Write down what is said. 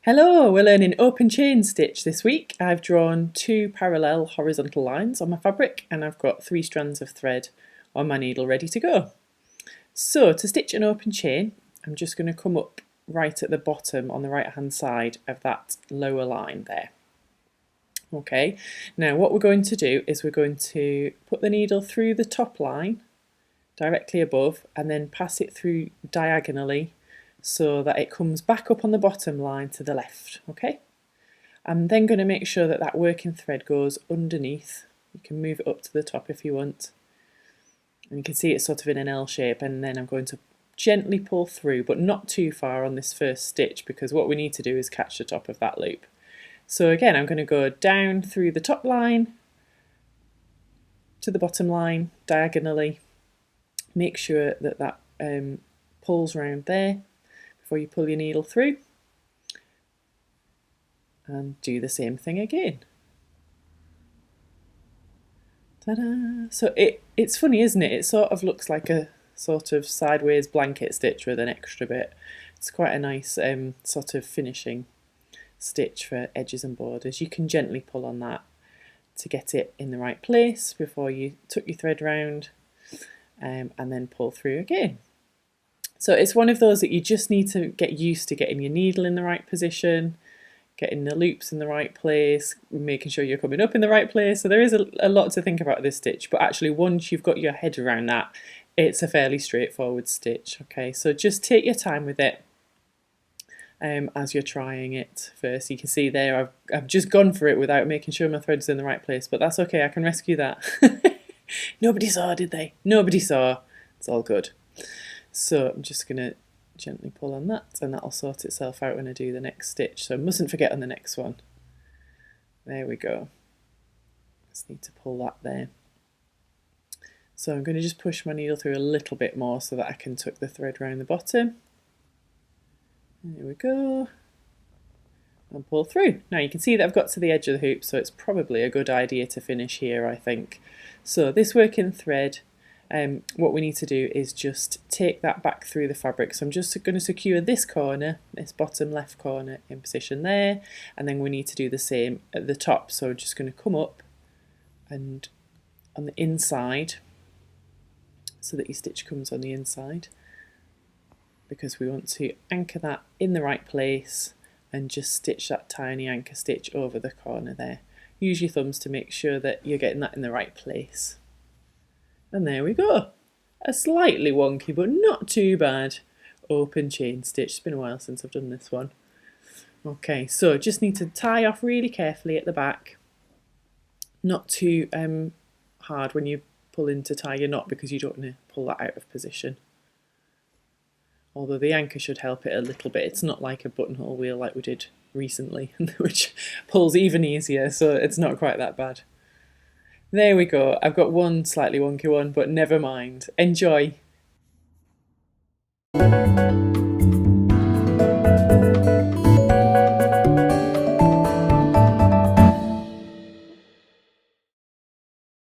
Hello, we're learning open chain stitch this week. I've drawn 2 parallel horizontal lines on my fabric and I've got 3 strands of thread on my needle ready to go. So to stitch an open chain, I'm just going to come up right at the bottom on the right hand side of that lower line there. Okay, now what we're going to do is we're going to put the needle through the top line directly above and then pass it through diagonally so that it comes back up on the bottom line to the left. Okay, I'm then going to make sure that that working thread goes underneath. You can move it up to the top if you want, and you can see it's sort of in an L shape, and then I'm going to gently pull through, but not too far on this first stitch, because what we need to do is catch the top of that loop. So again, I'm going to go down through the top line to the bottom line diagonally. Make sure that that pulls round there before you pull your needle through, and do the same thing again. Ta-da! So it's funny, isn't it? It sort of looks like a sort of sideways blanket stitch with an extra bit. It's quite a nice sort of finishing stitch for edges and borders. You can gently pull on that to get it in the right place before you tuck your thread round, and then pull through again. So it's one of those that you just need to get used to getting your needle in the right position, getting the loops in the right place, making sure you're coming up in the right place. So there is a lot to think about this stitch, but actually once you've got your head around that, it's a fairly straightforward stitch. Okay, so just take your time with it as you're trying it first. You can see there I've just gone for it without making sure my thread's in the right place, but that's okay, I can rescue that. Nobody saw, did they? Nobody saw. It's all good. So I'm just going to gently pull on that, and that'll sort itself out when I do the next stitch. So I mustn't forget on the next one. There we go. Just need to pull that there. So I'm going to just push my needle through a little bit more so that I can tuck the thread around the bottom. There we go. And pull through. Now you can see that I've got to the edge of the hoop, so it's probably a good idea to finish here, I think. So this working thread, what we need to do is just take that back through the fabric. So I'm just going to secure this corner, this bottom left corner, in position there, and then we need to do the same at the top. So I'm just going to come up and on the inside, so that your stitch comes on the inside, because we want to anchor that in the right place, and just stitch that tiny anchor stitch over the corner there. Use your thumbs to make sure that you're getting that in the right place. And there we go. A slightly wonky, but not too bad, open chain stitch. It's been a while since I've done this one. Okay, so just need to tie off really carefully at the back. Not too hard when you pull in to tie your knot, because you don't want to pull that out of position. Although the anchor should help it a little bit. It's not like a buttonhole wheel like we did recently, which pulls even easier, so it's not quite that bad. There we go. I've got one slightly wonky one, but never mind. Enjoy!